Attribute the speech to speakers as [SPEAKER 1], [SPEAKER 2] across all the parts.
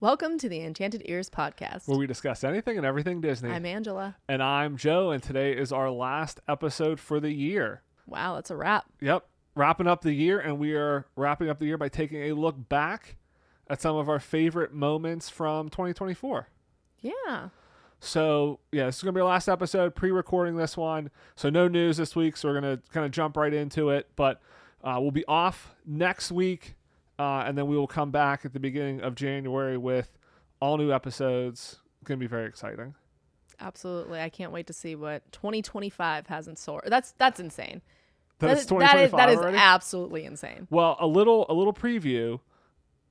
[SPEAKER 1] Welcome to the Enchanted Ears podcast,
[SPEAKER 2] where we discuss anything and everything Disney.
[SPEAKER 1] I'm Angela.
[SPEAKER 2] And I'm Joe, and today is our last episode for the year.
[SPEAKER 1] Wow, that's a wrap.
[SPEAKER 2] Yep, wrapping up the year, and we are wrapping up the year by taking a look back at some of our favorite moments from 2024.
[SPEAKER 1] Yeah.
[SPEAKER 2] So, yeah, this is going to be our last episode, pre-recording this one. So no news this week, so we're going to kind of jump right into it. But we'll be off next week. And then we will come back at the beginning of January with all new episodes. Going to be very exciting.
[SPEAKER 1] Absolutely. I can't wait to see what 2025 has in store. That's insane.
[SPEAKER 2] That's 2025
[SPEAKER 1] that is
[SPEAKER 2] already?
[SPEAKER 1] absolutely insane.
[SPEAKER 2] Well, a little preview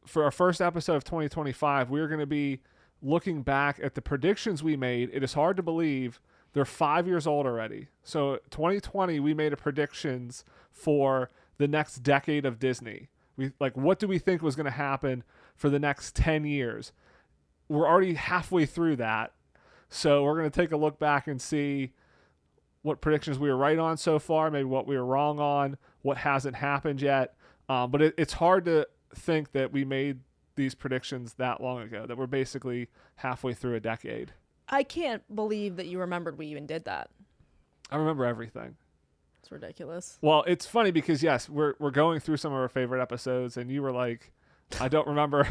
[SPEAKER 2] for our first episode of 2025. We're going to be looking back at the predictions we made. It is hard to believe they're 5 years old already. So 2020, we made a predictions for the next decade of Disney. What do we think was going to happen for the next 10 years? We're already halfway through that. So we're going to take a look back and see what predictions we were right on so far, maybe what we were wrong on, what hasn't happened yet. But it's hard to think that we made these predictions that long ago, that we're basically halfway through a decade.
[SPEAKER 1] I can't believe that you remembered we even did that.
[SPEAKER 2] I remember everything.
[SPEAKER 1] It's ridiculous.
[SPEAKER 2] Well, it's funny because, yes, we're going through some of our favorite episodes, and you were like, I don't remember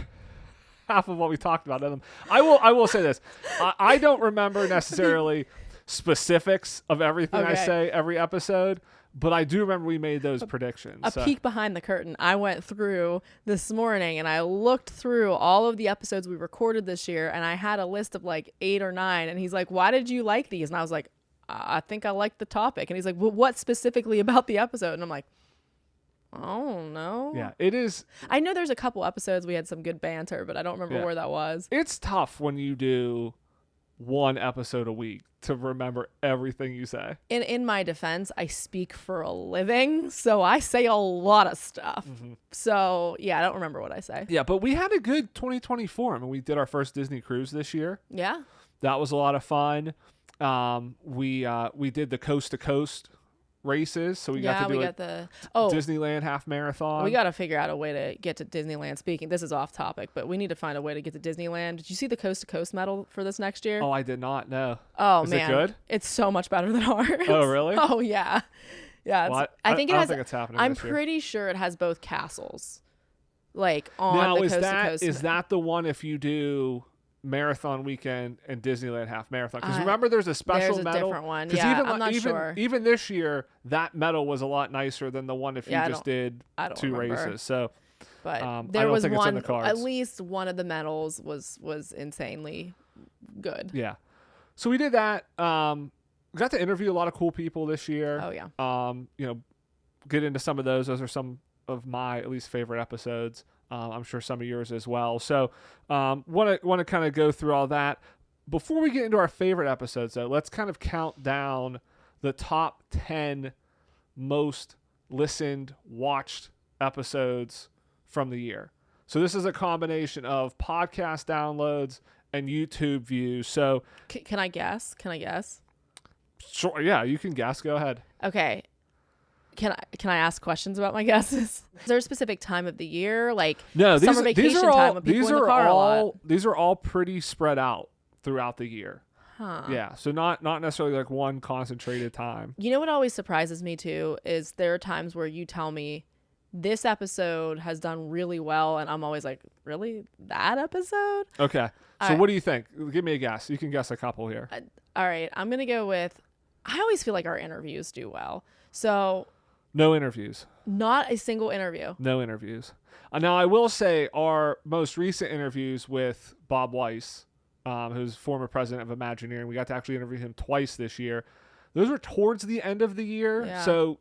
[SPEAKER 2] half of what we talked about in them. I will say this. I don't remember necessarily specifics of everything I say every episode, but I do remember we made those predictions.
[SPEAKER 1] A peek behind the curtain. I went through this morning and I looked through all of the episodes we recorded this year, and I had a list of like 8 or 9, and he's like, why did you like these? And I was like, I think I like the topic. And he's like, well, what specifically about the episode? And I'm like, oh, no.
[SPEAKER 2] Yeah, it is.
[SPEAKER 1] I know there's a couple episodes we had some good banter, but I don't remember where that was.
[SPEAKER 2] It's tough when you do one episode a week to remember everything you say.
[SPEAKER 1] In my defense, I speak for a living, so I say a lot of stuff. Mm-hmm. So, yeah, I don't remember what I say.
[SPEAKER 2] Yeah, but we had a good 2024. I mean, we did our first Disney cruise this year.
[SPEAKER 1] Yeah.
[SPEAKER 2] That was a lot of fun. We did the coast to coast races, so we got to do Disneyland half marathon.
[SPEAKER 1] We got to figure out a way to get to Disneyland. Speaking, this is off topic, but we need to find a way to get to Disneyland. Did you see the coast to coast medal for this next year?
[SPEAKER 2] Oh, I did not know.
[SPEAKER 1] Oh,
[SPEAKER 2] is
[SPEAKER 1] man,
[SPEAKER 2] it good?
[SPEAKER 1] It's so much better than ours.
[SPEAKER 2] Oh, really?
[SPEAKER 1] Oh, yeah, yeah.
[SPEAKER 2] Well,
[SPEAKER 1] I think it has.
[SPEAKER 2] Think it's happening.
[SPEAKER 1] I'm
[SPEAKER 2] this year.
[SPEAKER 1] pretty sure it has both castles, like on
[SPEAKER 2] now,
[SPEAKER 1] the coast to coast.
[SPEAKER 2] Is that the one if you do marathon weekend and Disneyland half marathon? Because remember, there's a special medal.
[SPEAKER 1] Different one. Yeah, I'm not sure.
[SPEAKER 2] Even this year, that medal was a lot nicer than the one if you just did 2 races. So,
[SPEAKER 1] but there was one. At least one of the medals was insanely good.
[SPEAKER 2] Yeah. So we did that. We got to interview a lot of cool people this year.
[SPEAKER 1] Oh yeah.
[SPEAKER 2] Get into some of those. Those are some of my at least favorite episodes. I'm sure some of yours as well. So want to kind of go through all that. Before we get into our favorite episodes, though, let's kind of count down the top 10 most listened, watched episodes from the year. So this is a combination of podcast downloads and YouTube views. So
[SPEAKER 1] can I guess?
[SPEAKER 2] Sure. Yeah, you can guess. Go ahead.
[SPEAKER 1] Okay. Can I ask questions about my guesses? Is there a specific time of the year, like summer vacation time when people in the car a lot?
[SPEAKER 2] These are all pretty spread out throughout the year.
[SPEAKER 1] Huh.
[SPEAKER 2] Yeah, so not necessarily like one concentrated time.
[SPEAKER 1] You know what always surprises me too is there are times where you tell me this episode has done really well, and I'm always like, really? That episode?
[SPEAKER 2] Okay. So what do you think? Give me a guess. You can guess a couple here.
[SPEAKER 1] All right. I'm going to go with, I always feel like our interviews do well. So...
[SPEAKER 2] No interviews.
[SPEAKER 1] Not a single interview.
[SPEAKER 2] No interviews. Now, I will say our most recent interviews with Bob Weiss, who's former president of Imagineering, we got to actually interview him twice this year. Those were towards the end of the year.
[SPEAKER 1] Yeah.
[SPEAKER 2] So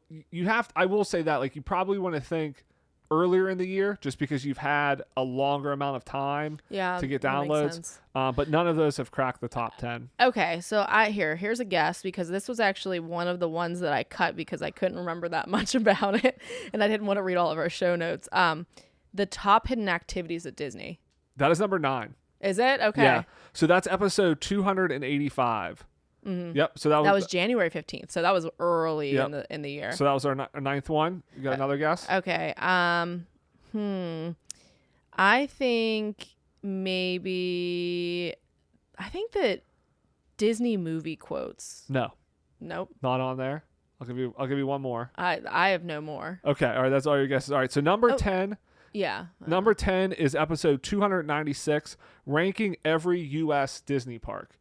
[SPEAKER 2] I will say that, like, you probably want to think earlier in the year just because you've had a longer amount of time to get downloads. But none of those have cracked the top 10.
[SPEAKER 1] Okay, so here's a guess, because this was actually one of the ones that I cut because I couldn't remember that much about it, and I didn't want to read all of our show notes. The top hidden activities at Disney.
[SPEAKER 2] That is number 9.
[SPEAKER 1] Is it? Okay.
[SPEAKER 2] Yeah. So that's episode 285.
[SPEAKER 1] Mm-hmm.
[SPEAKER 2] Yep. So
[SPEAKER 1] that was January 15th. So that was early in the year.
[SPEAKER 2] So that was our 9th one. You got another guess?
[SPEAKER 1] Okay. I think maybe I think that Disney movie quotes.
[SPEAKER 2] No,
[SPEAKER 1] Nope.
[SPEAKER 2] not on there. I'll give you one more.
[SPEAKER 1] I have no more.
[SPEAKER 2] Okay, all right, that's all your guesses. All right, so number 10.
[SPEAKER 1] Yeah.
[SPEAKER 2] Number 10 is episode 296, ranking every U.S. Disney park.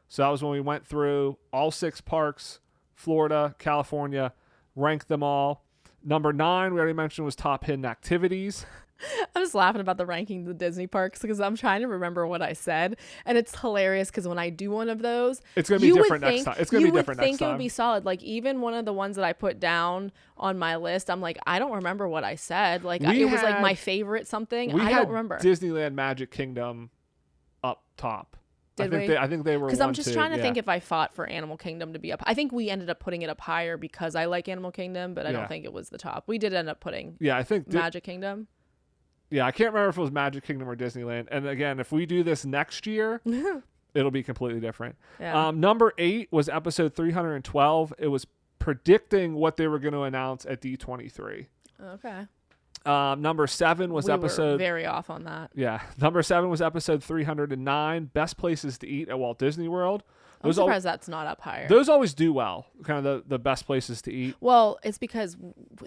[SPEAKER 2] So that was when we went through all 6 parks, Florida, California, ranked them all. Number 9, we already mentioned, was top hidden activities.
[SPEAKER 1] I'm just laughing about the ranking of the Disney parks because I'm trying to remember what I said, and it's hilarious because when I do one of those,
[SPEAKER 2] it's going to be different next time. It's going to be different next time.
[SPEAKER 1] You would think it would be solid. Like even one of the ones that I put down on my list, I'm like, I don't remember what I said. Like it was like my favorite something. I don't remember.
[SPEAKER 2] Disneyland Magic Kingdom up top. I think they were
[SPEAKER 1] because I'm just trying to
[SPEAKER 2] yeah.
[SPEAKER 1] think if I fought for Animal Kingdom to be up. I think we ended up putting it up higher because I like Animal Kingdom, but I don't think it was the top. We did end up putting
[SPEAKER 2] I think
[SPEAKER 1] Magic Kingdom.
[SPEAKER 2] Yeah, I can't remember if it was Magic Kingdom or Disneyland. And again, if we do this next year, it'll be completely different.
[SPEAKER 1] Yeah.
[SPEAKER 2] Number 8 was episode 312. It was predicting what they were going to announce at D23.
[SPEAKER 1] Okay.
[SPEAKER 2] Number 7 was
[SPEAKER 1] we
[SPEAKER 2] episode.
[SPEAKER 1] Were very off on that.
[SPEAKER 2] Yeah. Number 7 was episode 309. Best places to eat at Walt Disney World.
[SPEAKER 1] I'm surprised that's not up higher.
[SPEAKER 2] Those always do well, kind of the best places to eat.
[SPEAKER 1] Well, it's because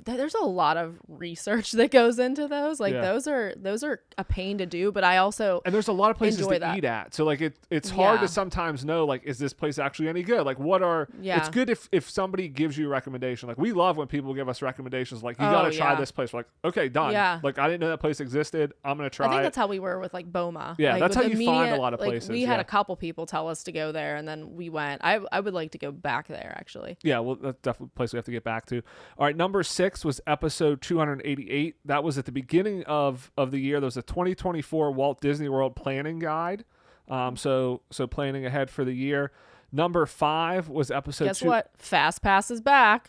[SPEAKER 1] there's a lot of research that goes into those. Like those are a pain to do, but I also
[SPEAKER 2] and there's a lot of places to eat at. So like it's hard to sometimes know like is this place actually any good? Like what are it's good if somebody gives you a recommendation. Like we love when people give us recommendations like you got to try this place. We're like okay, done.
[SPEAKER 1] Yeah.
[SPEAKER 2] Like I didn't know that place existed. I'm going to try it.
[SPEAKER 1] I think that's how we were with like Boma.
[SPEAKER 2] Yeah,
[SPEAKER 1] like,
[SPEAKER 2] that's how you find a lot of places.
[SPEAKER 1] We had a couple people tell us to go there and then we went. I would like to go back there actually.
[SPEAKER 2] Yeah, well that's definitely a place we have to get back to. All right, number 6 was episode 288. That was at the beginning of the year. There was a 2024 Walt Disney World planning guide. So planning ahead for the year. Number 5 was episode
[SPEAKER 1] Guess what? Fast Pass is back.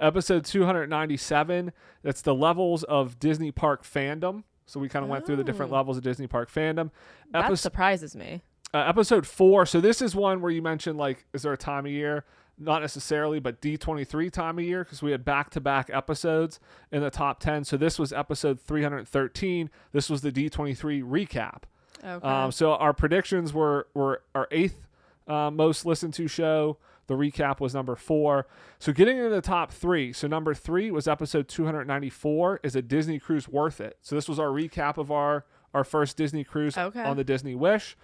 [SPEAKER 2] Episode 297. That's the levels of Disney Park fandom. So we kind of went through the different levels of Disney Park fandom.
[SPEAKER 1] That surprises me.
[SPEAKER 2] Episode 4. So this is one where you mentioned like, is there a time of year? Not necessarily, but D23 time of year because we had back-to-back episodes in the top 10. So this was episode 313. This was the D23 recap.
[SPEAKER 1] Okay.
[SPEAKER 2] So our predictions were our 8th most listened to show. The recap was number 4. So getting into the top 3. So number 3 was episode 294. Is a Disney cruise worth it? So this was our recap of our first Disney cruise on the Disney Wish.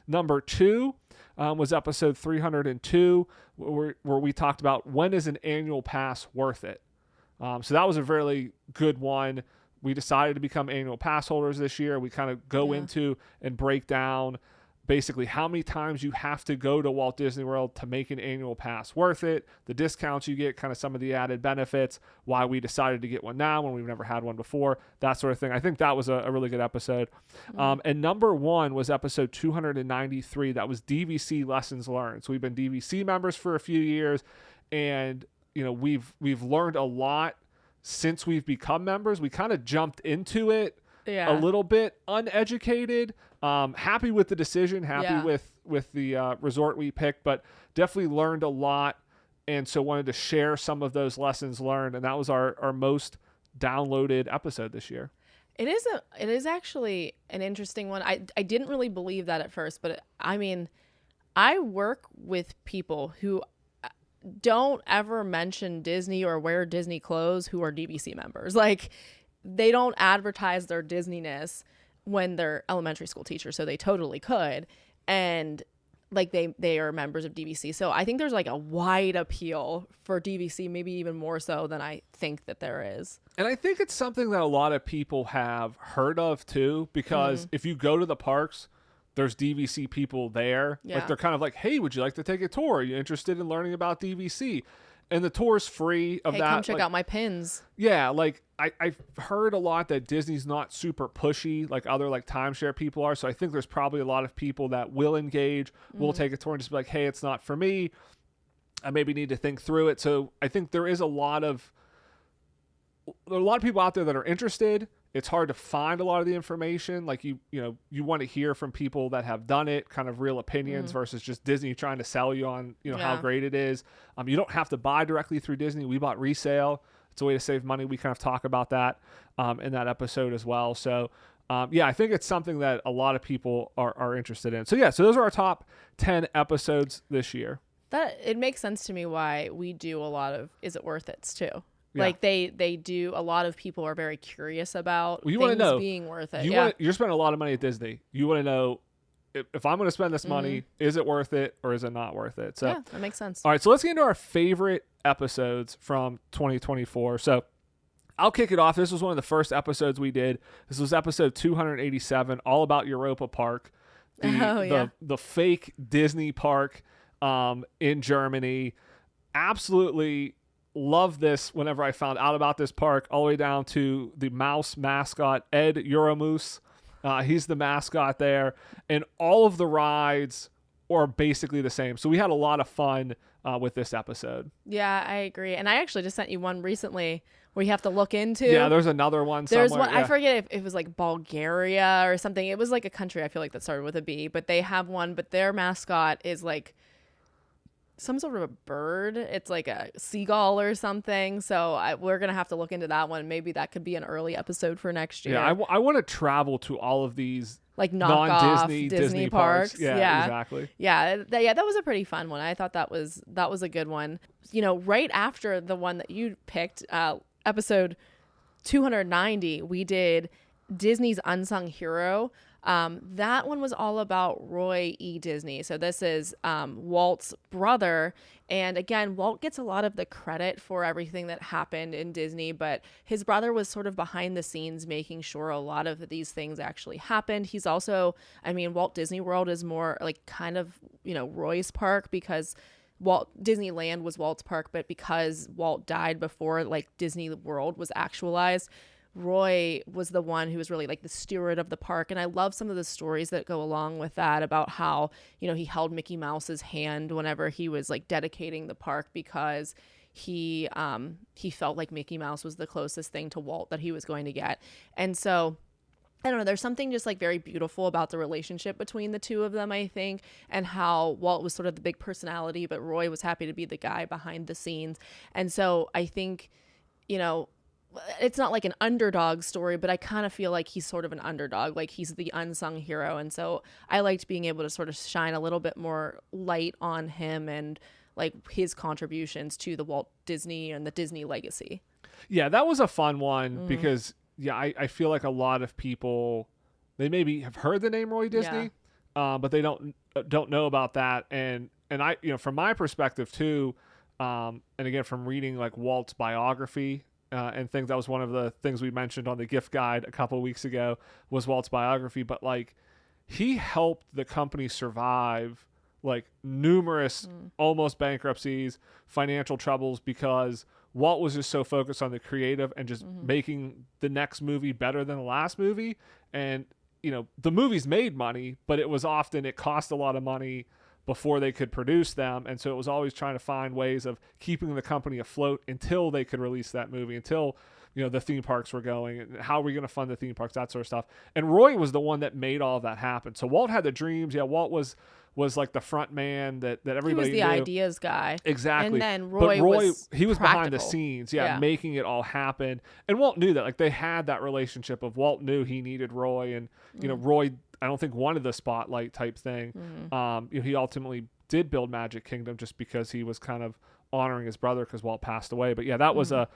[SPEAKER 2] Number 2 was episode 302, where we talked about when is an annual pass worth it. So that was a really good one. We decided to become annual pass holders this year. We kind of go into and break down basically how many times you have to go to Walt Disney World to make an annual pass worth it, the discounts you get, kind of some of the added benefits, why we decided to get one now when we've never had one before, that sort of thing. I think that was a really good episode. And number 1 was episode 293. That was DVC lessons learned. So we've been DVC members for a few years, and you know we've learned a lot since we've become members. We kind of jumped into it a little bit uneducated. Happy with the decision, happy with the resort we picked, but definitely learned a lot, and so wanted to share some of those lessons learned, and that was our most downloaded episode this year.
[SPEAKER 1] It is actually an interesting one. I didn't really believe that at first, but I mean, I work with people who don't ever mention Disney or wear Disney clothes who are DVC members. Like they don't advertise their Disneyness when they're elementary school teachers, so they totally could, and like they are members of DVC. So I think there's like a wide appeal for DVC, maybe even more so than I think that there is.
[SPEAKER 2] And I think it's something that a lot of people have heard of too, because if you go to the parks, there's DVC people there. Like they're kind of like, hey, would you like to take a tour? Are you interested in learning about DVC? And the tour's free of that.
[SPEAKER 1] Come check out my pins.
[SPEAKER 2] Yeah, like I've heard a lot that Disney's not super pushy like other like timeshare people are. So I think there's probably a lot of people that will engage, will take a tour and just be like, hey, it's not for me. I maybe need to think through it. So I think there are a lot of people out there that are interested. It's hard to find a lot of the information. Like you want to hear from people that have done it, kind of real opinions versus just Disney trying to sell you on, how great it is. You don't have to buy directly through Disney. We bought resale. It's a way to save money. We kind of talk about that in that episode as well. So Yeah, I think it's something that a lot of people are interested in. So yeah, so those are our top 10 episodes this year.
[SPEAKER 1] That it makes sense to me why we do a lot of Is It Worth It's too.
[SPEAKER 2] Yeah.
[SPEAKER 1] Like they do, a lot of people are very curious about
[SPEAKER 2] Well, you want to
[SPEAKER 1] things
[SPEAKER 2] know
[SPEAKER 1] being worth it.
[SPEAKER 2] you're spending a lot of money at Disney. You want to know if I'm going to spend this money, is it worth it or is it not worth it? So
[SPEAKER 1] yeah, that makes sense.
[SPEAKER 2] all right, so let's get into our favorite episodes from 2024. So I'll kick it off. This was one of the first episodes we did. This was episode 287, all about Europa Park, the fake Disney park in Germany. Absolutely love this whenever I found out about this park, all the way down to the mouse mascot, Ed Euromoose. He's the mascot there. And all of the rides are basically the same. So we had a lot of fun with this episode.
[SPEAKER 1] Yeah, I agree. And I actually just sent you one recently where you have to look into.
[SPEAKER 2] Yeah, there's another one somewhere.
[SPEAKER 1] There's one,
[SPEAKER 2] yeah.
[SPEAKER 1] I forget if it was like Bulgaria or something. It was like a country, I feel like, that started with a B, but they have one, but their mascot is like some sort of a bird. It's like a seagull or something. So we're going to have to look into that one. Maybe that could be an early episode for next year.
[SPEAKER 2] Yeah, I want to travel to all of these
[SPEAKER 1] like
[SPEAKER 2] non-Disney
[SPEAKER 1] Disney parks.
[SPEAKER 2] Yeah, exactly.
[SPEAKER 1] Yeah, that was a pretty fun one. I thought that was a good one. You know, right after the one that you picked, episode 290, we did Disney's Unsung Hero. That one was all about Roy E. Disney. So this is Walt's brother. And again, Walt gets a lot of the credit for everything that happened in Disney, but his brother was sort of behind the scenes making sure a lot of these things actually happened. He's also, I mean, Walt Disney World is more like kind of, you know, Roy's park, because Disneyland was Walt's park, but because Walt died before like Disney World was actualized, Roy was the one who was really like the steward of the park. And I love some of the stories that go along with that about how, you know, he held Mickey Mouse's hand whenever he was like dedicating the park, because he felt like Mickey Mouse was the closest thing to Walt that he was going to get. And so I don't know, there's something just like very beautiful about the relationship between the two of them, I think, and how Walt was sort of the big personality, but Roy was happy to be the guy behind the scenes. And so I think, you know, it's not like an underdog story, but I kind of feel like he's sort of an underdog, like he's the unsung hero. And so I liked being able to sort of shine a little bit more light on him and like his contributions to the Walt Disney and the Disney legacy.
[SPEAKER 2] Yeah, that was a fun one because I feel like a lot of people, they maybe have heard the name Roy Disney, but they don't know about that. And I, you know, from my perspective too, and again, from reading like Walt's biography, and things, that was one of the things we mentioned on the gift guide a couple of weeks ago, was Walt's biography. But like, he helped the company survive like numerous almost bankruptcies, financial troubles, because Walt was just so focused on the creative and just making the next movie better than the last movie. And, you know, the movies made money, but it cost a lot of money before they could produce them. And so it was always trying to find ways of keeping the company afloat until they could release that movie, until, you know, the theme parks were going, and how are we going to fund the theme parks, that sort of stuff. And Roy was the one that made all of that happen. So Walt had the dreams. Yeah, Walt was like the front man that everybody
[SPEAKER 1] knew. He was the
[SPEAKER 2] knew.
[SPEAKER 1] ideas guy.
[SPEAKER 2] Exactly.
[SPEAKER 1] And then Roy was
[SPEAKER 2] he was
[SPEAKER 1] practical.
[SPEAKER 2] behind the scenes, making it all happen. And Walt knew that. Like, they had that relationship of Walt knew he needed Roy, and you know, Roy, I don't think, wanted the spotlight type thing. You know, he ultimately did build Magic Kingdom just because he was kind of honoring his brother because Walt passed away. But yeah, that was a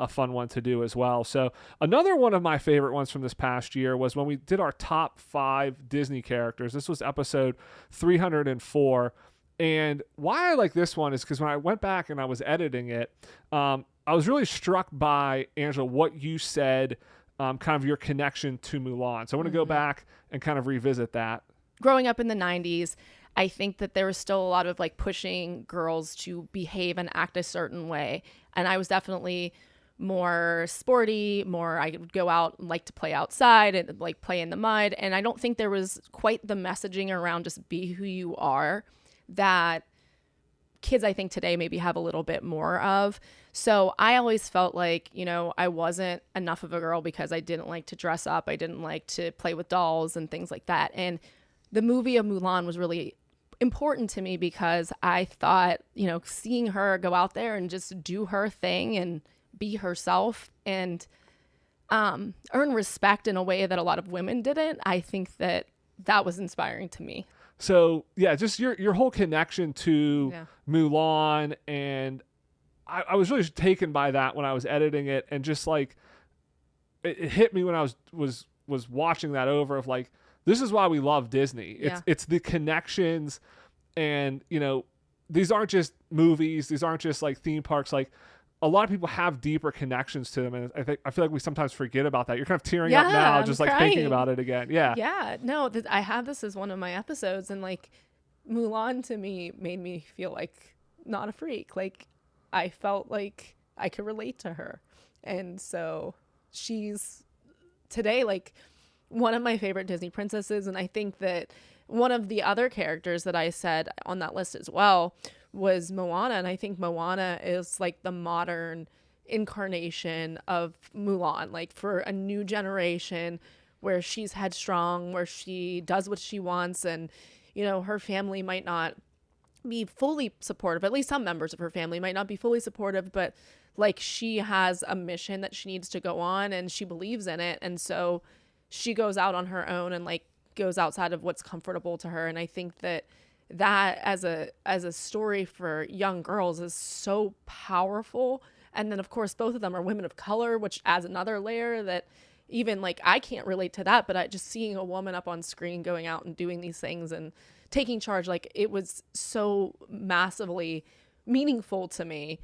[SPEAKER 2] fun one to do as well. So another one of my favorite ones from this past year was when we did our top 5 Disney characters. This was episode 304. And why I like this one is because when I went back and I was editing it, I was really struck by, Angela, what you said, kind of your connection to Mulan. So I want to go back and kind of revisit that.
[SPEAKER 1] Growing up in the 90s, I think that there was still a lot of like pushing girls to behave and act a certain way. And I was definitely more sporty, I would go out and like to play outside and like play in the mud. And I don't think there was quite the messaging around just be who you are that kids, I think, today maybe have a little bit more of. So I always felt like, you know, I wasn't enough of a girl because I didn't like to dress up. I didn't like to play with dolls and things like that. And the movie of Mulan was really important to me because I thought, you know, seeing her go out there and just do her thing and be herself, and earn respect in a way that a lot of women didn't, I think that was inspiring to me.
[SPEAKER 2] So yeah, just your whole connection to
[SPEAKER 1] Yeah.
[SPEAKER 2] Mulan, and I was really taken by that when I was editing it, and just like it hit me when I was watching that over of like, this is why we love Disney.
[SPEAKER 1] Yeah.
[SPEAKER 2] It's the connections, and these aren't just movies, these aren't just like theme parks. Like, a lot of people have deeper connections to them, and I feel like we sometimes forget about that. You're kind of tearing up now,
[SPEAKER 1] I'm
[SPEAKER 2] just like
[SPEAKER 1] crying.
[SPEAKER 2] thinking about it again. Yeah.
[SPEAKER 1] Yeah, no, I have this as one of my episodes, and like Mulan to me made me feel like not a freak. Like, I felt like I could relate to her, and so she's today like one of my favorite Disney princesses. And I think that one of the other characters that I said on that list as well was Moana, and I think Moana is like the modern incarnation of Mulan, like for a new generation, where she's headstrong, where she does what she wants, and her family might not be fully supportive. At least some members of her family might not be fully supportive, but like she has a mission that she needs to go on, and she believes in it, and so she goes out on her own and like goes outside of what's comfortable to her. And I think that as a story for young girls is so powerful. And then of course both of them are women of color, which adds another layer that even like I can't relate to that, but just seeing a woman up on screen going out and doing these things and taking charge, like it was so massively meaningful to me.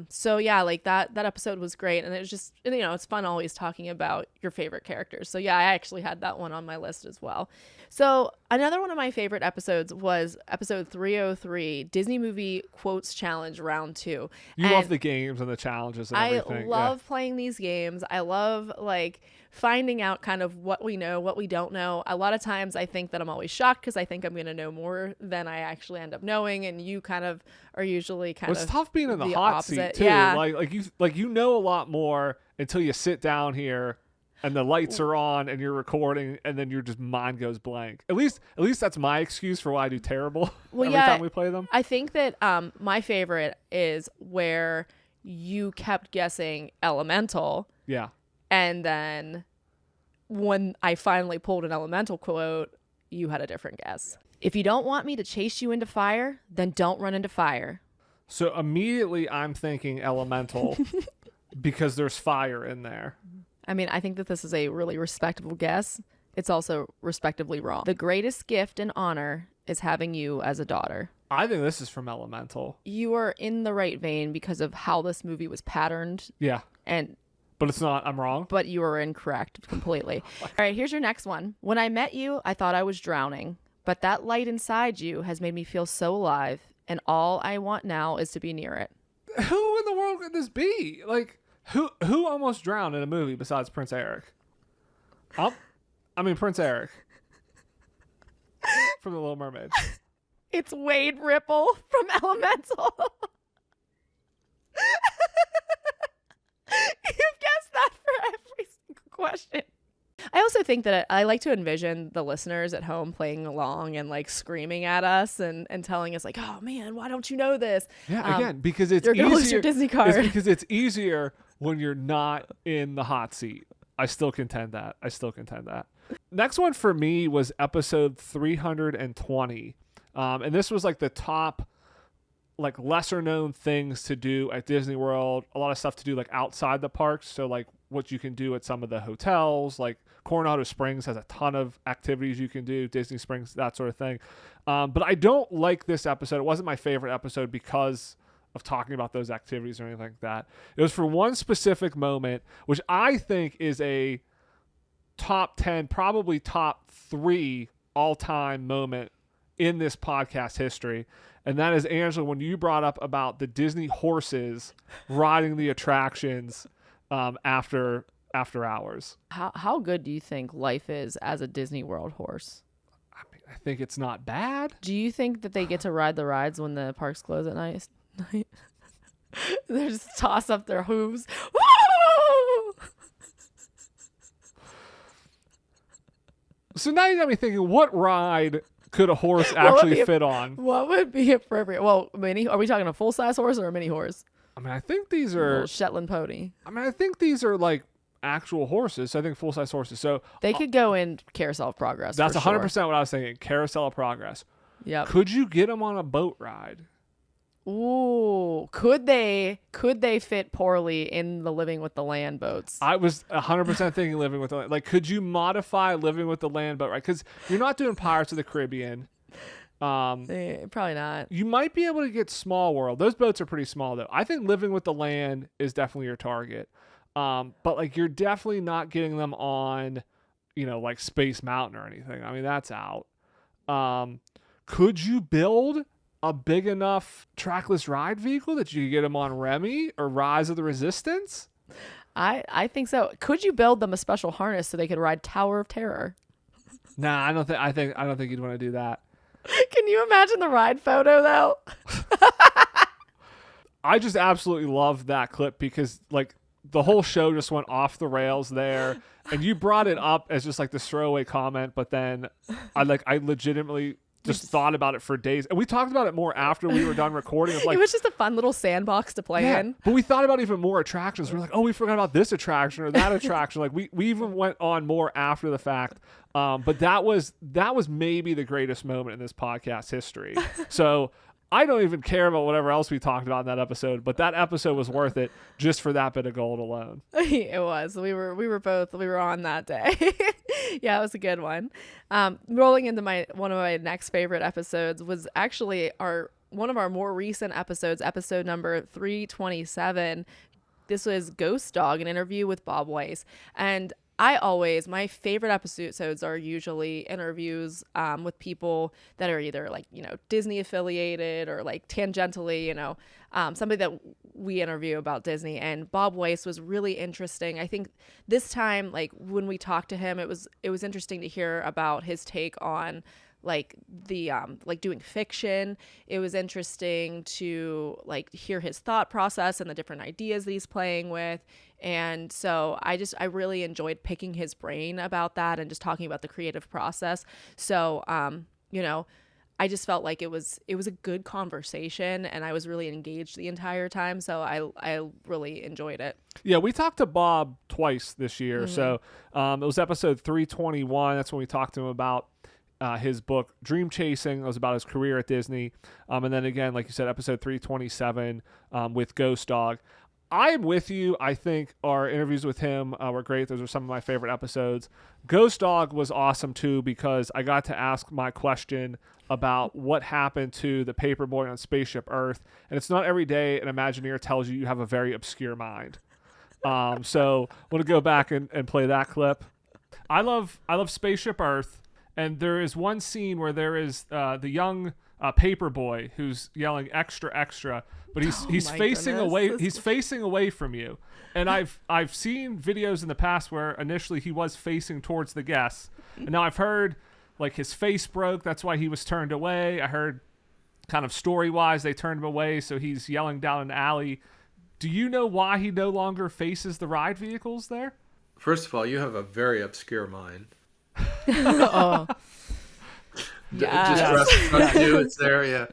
[SPEAKER 1] So yeah, like that episode was great, and it was just, it's fun always talking about your favorite characters. So yeah, I actually had that one on my list as well. So another one of my favorite episodes was episode 303, Disney Movie Quotes Challenge Round 2.
[SPEAKER 2] You love the games and the challenges and everything.
[SPEAKER 1] I love playing these games. I love like finding out kind of what we know, what we don't know. A lot of times I think that I'm always shocked because I think I'm going to know more than I actually end up knowing, and you kind of are usually kind of
[SPEAKER 2] it's tough being in the hot
[SPEAKER 1] opposite.
[SPEAKER 2] seat too.
[SPEAKER 1] Yeah.
[SPEAKER 2] Like you know a lot more until you sit down here and the lights are on and you're recording, and then your just mind goes blank. At least that's my excuse for why I do terrible every time we play them.
[SPEAKER 1] I think that my favorite is where you kept guessing elemental.
[SPEAKER 2] Yeah.
[SPEAKER 1] And then when I finally pulled an elemental quote, you had a different guess. If you don't want me to chase you into fire, then don't run into fire.
[SPEAKER 2] So immediately I'm thinking elemental because there's fire in there.
[SPEAKER 1] I mean, I think that this is a really respectable guess. It's also respectably wrong. The greatest gift and honor is having you as a daughter.
[SPEAKER 2] I think this is from Elemental.
[SPEAKER 1] You are in the right vein because of how this movie was patterned.
[SPEAKER 2] Yeah. But it's not. I'm wrong.
[SPEAKER 1] But you are incorrect completely. All right, here's your next one. When I met you, I thought I was drowning, but that light inside you has made me feel so alive, and all I want now is to be near it.
[SPEAKER 2] Who in the world could this be? Like, who almost drowned in a movie besides Prince Eric? Prince Eric from The Little Mermaid.
[SPEAKER 1] It's Wade Ripple from Elemental. You've guessed that for every single question. I also think that I like to envision the listeners at home playing along and like screaming at us and telling us like, oh man, why don't you know this?
[SPEAKER 2] Yeah, again, because it's
[SPEAKER 1] you're gonna lose
[SPEAKER 2] easier.
[SPEAKER 1] your Disney card.
[SPEAKER 2] It's because it's easier when you're not in the hot seat. I still contend that. Next one for me was episode 320. And this was like the top, like lesser known things to do at Disney World. A lot of stuff to do like outside the parks. So like what you can do at some of the hotels, like Coronado Springs has a ton of activities you can do, Disney Springs, that sort of thing. But I don't like this episode. It wasn't my favorite episode because of talking about those activities or anything like that. It was for one specific moment, which I think is a top 10, probably top 3 all-time moment in this podcast history. And that is, Angela, when you brought up about the Disney horses riding the attractions after hours.
[SPEAKER 1] How good do you think life is as a Disney World horse?
[SPEAKER 2] I think it's not bad.
[SPEAKER 1] Do you think that they get to ride the rides when the parks close at night? They just toss up their hooves. Woo!
[SPEAKER 2] So now you got me thinking, what ride could a horse actually fit on?
[SPEAKER 1] What would be appropriate? Well, mini. Are we talking a full-size horse or a mini horse?
[SPEAKER 2] I mean, I think these
[SPEAKER 1] A
[SPEAKER 2] are
[SPEAKER 1] little Shetland pony.
[SPEAKER 2] I mean, I think these are like actual horses. So I think full-size horses. So
[SPEAKER 1] They could go in Carousel of Progress.
[SPEAKER 2] that's
[SPEAKER 1] for
[SPEAKER 2] 100%
[SPEAKER 1] sure.
[SPEAKER 2] what I was thinking. Carousel of Progress.
[SPEAKER 1] Yep.
[SPEAKER 2] Could you get them on a boat ride?
[SPEAKER 1] Ooh, could they fit poorly in the Living with the Land boats?
[SPEAKER 2] I was 100% thinking Living with the Land. Like, could you modify Living with the Land boat ride? Because you're not doing Pirates of the Caribbean.
[SPEAKER 1] Probably not.
[SPEAKER 2] You might be able to get Small World. Those boats are pretty small, though. I think Living with the Land is definitely your target. But like, you're definitely not getting them on, like Space Mountain or anything. I mean, that's out. Could you build a big enough trackless ride vehicle that you could get them on Remy or Rise of the Resistance?
[SPEAKER 1] I think so. Could you build them a special harness so they could ride Tower of Terror?
[SPEAKER 2] Nah, I don't think you'd want to do that.
[SPEAKER 1] Can you imagine the ride photo though?
[SPEAKER 2] I just absolutely love that clip because like the whole show just went off the rails there, and you brought it up as just like this throwaway comment, but then I legitimately just thought about it for days, and we talked about it more after we were done recording. It
[SPEAKER 1] was just a fun little sandbox to play in.
[SPEAKER 2] But we thought about even more attractions. We were like, oh, we forgot about this attraction or that attraction. Like we even went on more after the fact. But that was maybe the greatest moment in this podcast history. So I don't even care about whatever else we talked about in that episode, but that episode was worth it just for that bit of gold alone.
[SPEAKER 1] It was. We were on that day. Yeah, it was a good one. Rolling into one of my next favorite episodes was actually one of our more recent episodes, episode number 327. This was Ghost Dog, an interview with Bob Weiss. And my favorite episodes are usually interviews with people that are either like, Disney affiliated or like tangentially, somebody that we interview about Disney. And Bob Weiss was really interesting. I think this time, like when we talked to him, it was interesting to hear about his take on like the like doing fiction. It was interesting to like hear his thought process and the different ideas that he's playing with. And so I really enjoyed picking his brain about that and just talking about the creative process. So I just felt like it was a good conversation, and I was really engaged the entire time. So I really enjoyed it.
[SPEAKER 2] Yeah, we talked to Bob twice this year.
[SPEAKER 1] Mm-hmm.
[SPEAKER 2] So it was episode 321. That's when we talked to him about his book Dream Chasing. It was about his career at Disney. And then again, like you said, episode 327 with Ghost Dog. I'm with you. I think our interviews with him were great. Those are some of my favorite episodes. Ghost Dog was awesome too because I got to ask my question about what happened to the paperboy on Spaceship Earth. And it's not every day an Imagineer tells you have a very obscure mind. So I want to go back and play that clip. I love Spaceship Earth. And there is one scene where there is the young paperboy who's yelling extra extra, but he's facing away. He's facing away from you. And I've seen videos in the past where initially he was facing towards the guests, and now I've heard like his face broke. That's why he was turned away. I heard kind of story wise they turned him away, so he's yelling down an alley. Do you know why he no longer faces the ride vehicles there?
[SPEAKER 3] First of all, you have a very obscure mind.
[SPEAKER 1] Oh.
[SPEAKER 3] Just trust you. It's there, yeah.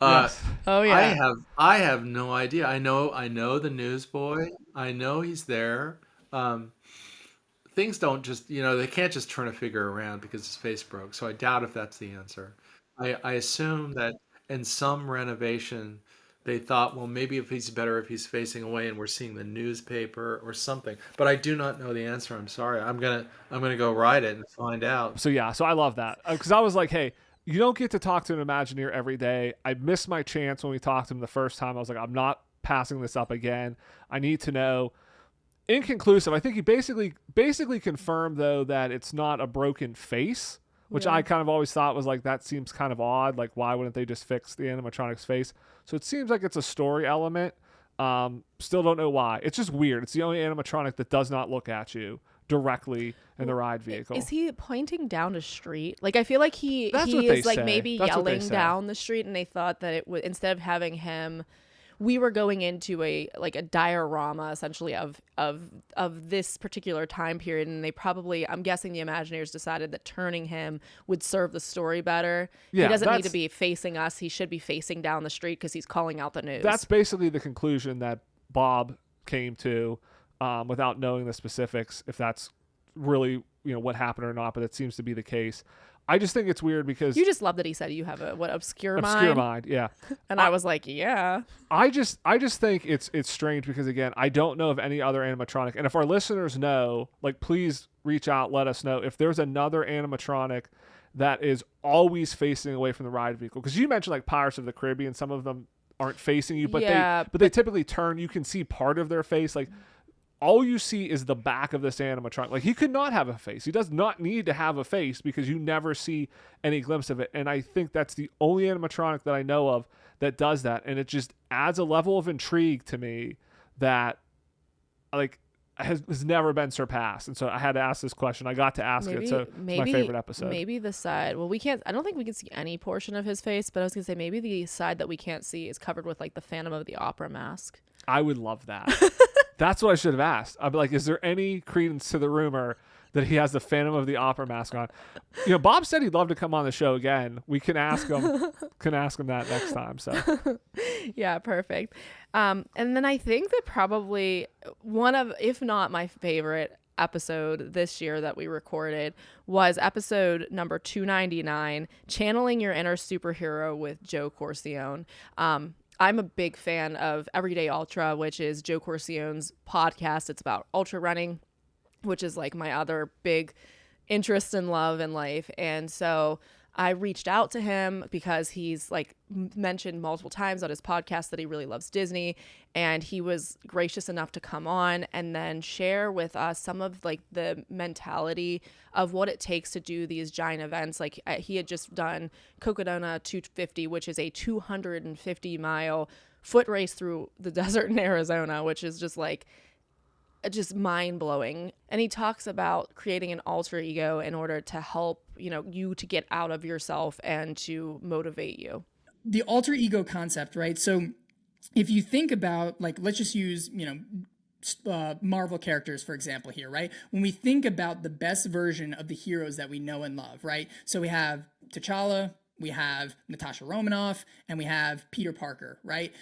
[SPEAKER 2] Yes.
[SPEAKER 1] Oh yeah.
[SPEAKER 3] I have no idea. I know the newsboy. I know he's there. Things don't just they can't just turn a figure around because his face broke. So I doubt if that's the answer. I assume that in some renovation they thought, well, maybe if he's facing away and we're seeing the newspaper or something. But I do not know the answer. I'm sorry. I'm gonna go ride it and find out.
[SPEAKER 2] So yeah, so I love that because I was like, hey, you don't get to talk to an Imagineer every day. I missed my chance when we talked to him the first time. I was like, I'm not passing this up again. I need to know. Inconclusive. I think he basically confirmed though that it's not a broken face, which I kind of always thought was like, that seems kind of odd. Like, why wouldn't they just fix the animatronic's face? So it seems like it's a story element. Still don't know why. It's just weird. It's the only animatronic that does not look at you directly in the ride vehicle.
[SPEAKER 1] Is he pointing down a street? Like, I feel like he is like maybe yelling down the street, and they thought that it would, instead of having him, we were going into a diorama essentially of this particular time period, and they probably, I'm guessing the Imagineers decided that turning him would serve the story better.
[SPEAKER 2] Yeah,
[SPEAKER 1] he doesn't need to be facing us. He should be facing down the street because he's calling out the news.
[SPEAKER 2] That's basically the conclusion that Bob came to. without knowing the specifics, if that's really, what happened or not, but it seems to be the case. I just think it's weird because
[SPEAKER 1] You just love that he said you have a obscure
[SPEAKER 2] obscure
[SPEAKER 1] mind.
[SPEAKER 2] mind, yeah.
[SPEAKER 1] And I was like, yeah.
[SPEAKER 2] I just think it's strange because, again, I don't know of any other animatronic, and if our listeners know, like, please reach out, let us know if there's another animatronic that is always facing away from the ride vehicle. Because you mentioned like Pirates of the Caribbean, some of them aren't facing you, but they typically turn. You can see part of their face, like. All you see is the back of this animatronic. Like, he could not have a face. He does not need to have a face because you never see any glimpse of it. And I think that's the only animatronic that I know of that does that. And it just adds a level of intrigue to me that, like, has never been surpassed. And so I had to ask this question. I got to ask it. So it's my favorite episode.
[SPEAKER 1] Maybe the side. Well, I don't think we can see any portion of his face, but I was going to say maybe the side that we can't see is covered with, like, the Phantom of the Opera mask.
[SPEAKER 2] I would love that. That's what I should have asked. I'd be like, is there any credence to the rumor that he has the Phantom of the Opera mask on? Bob said he'd love to come on the show again. We can ask him that next time. So
[SPEAKER 1] yeah, perfect. And then I think that probably one of, if not my favorite episode this year that we recorded was episode number 299, Channeling Your Inner Superhero with Joe Corcione. I'm a big fan of Everyday Ultra, which is Joe Corcione's podcast. It's about ultra running, which is like my other big interest and love in life. And so I reached out to him because he's like mentioned multiple times on his podcast that he really loves Disney, and he was gracious enough to come on and then share with us some of like the mentality of what it takes to do these giant events. Like he had just done Cocodona 250, which is a 250-mile foot race through the desert in Arizona, which is just like just mind-blowing. And he talks about creating an alter ego in order to help you to get out of yourself and to motivate you.
[SPEAKER 4] The alter ego concept, right? So if you think about, like, let's just use Marvel characters, for example, here, right? When we think about the best version of the heroes that we know and love, right? So we have T'Challa, we have Natasha Romanoff, and we have Peter Parker, right?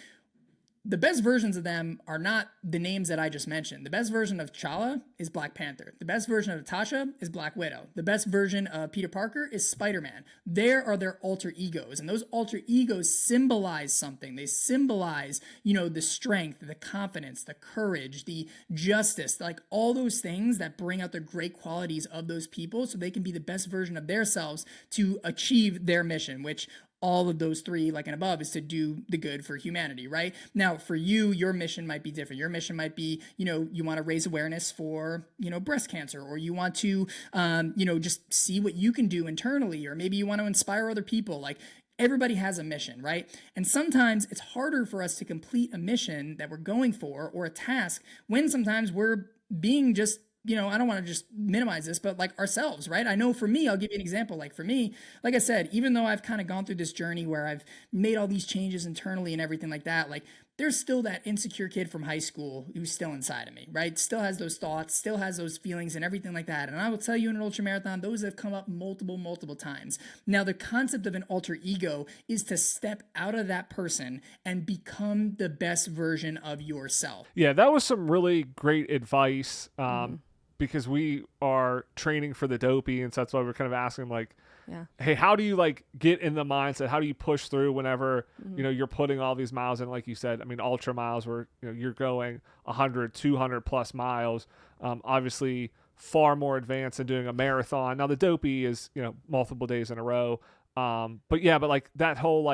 [SPEAKER 4] The best versions of them are not the names that I just mentioned. The best version of T'Challa is Black Panther. The best version of Natasha is Black Widow. The best version of Peter Parker is Spider-Man. There are their alter egos, and those alter egos symbolize something. They symbolize, the strength, the confidence, the courage, the justice, like all those things that bring out the great qualities of those people so they can be the best version of themselves to achieve their mission, which all of those three, like and above, is to do the good for humanity, right? Now, for you, your mission might be different. Your mission might be, you want to raise awareness for, breast cancer, or you want to, just see what you can do internally, or maybe you want to inspire other people. Like, everybody has a mission, right? And sometimes it's harder for us to complete a mission that we're going for or a task when sometimes we're being just I don't want to just minimize this, but like ourselves, right? I know for me, I'll give you an example. Like for me, like I said, even though I've kind of gone through this journey where I've made all these changes internally and everything like that, like there's still that insecure kid from high school who's still inside of me, right? Still has those thoughts, still has those feelings and everything like that. And I will tell you in an ultra marathon, those have come up multiple times. Now, the concept of an alter ego is to step out of that person and become the best version of yourself.
[SPEAKER 2] Yeah, that was some really great advice. Because we are training for the dopey, and so that's why we're kind of asking, like, hey, how do you like get in the mindset? How do you push through whenever you're putting all these miles in? Like you said, I mean, ultra miles where you're going 100, 200 plus miles. Obviously, far more advanced than doing a marathon. Now the dopey is multiple days in a row. But like that whole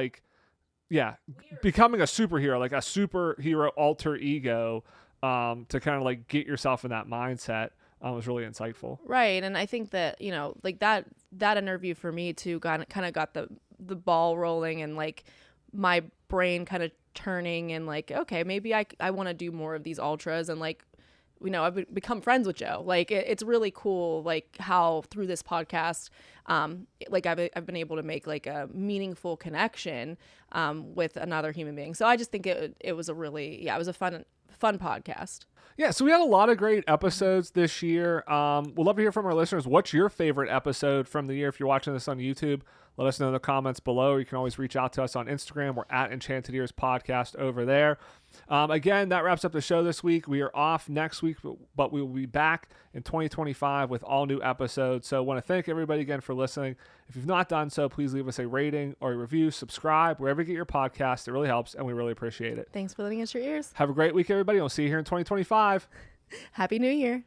[SPEAKER 2] becoming a superhero, like a superhero alter ego, to kind of like get yourself in that mindset. Was really insightful.
[SPEAKER 1] Right. And I think that, like that interview for me too kind of got the ball rolling and like my brain kind of turning and like, okay, maybe I want to do more of these ultras and like, I've become friends with Joe. Like it's really cool, like how through this podcast, like I've been able to make like a meaningful connection with another human being. So I just think it was a really, it was a fun podcast.
[SPEAKER 2] Yeah, so we had a lot of great episodes this year. We'd love to hear from our listeners. What's your favorite episode from the year? If you're watching this on YouTube, let us know in the comments below. You can always reach out to us on Instagram. We're at Enchanted Ears Podcast over there. Again, that wraps up the show this week. We are off next week, but we will be back in 2025 with all new episodes. So I want to thank everybody again for listening. If you've not done so, please leave us a rating or a review, subscribe, wherever you get your podcast. It really helps, and we really appreciate it.
[SPEAKER 1] Thanks for letting us your ears.
[SPEAKER 2] Have a great week, everybody. We'll see you here in 2025.
[SPEAKER 1] Happy New Year.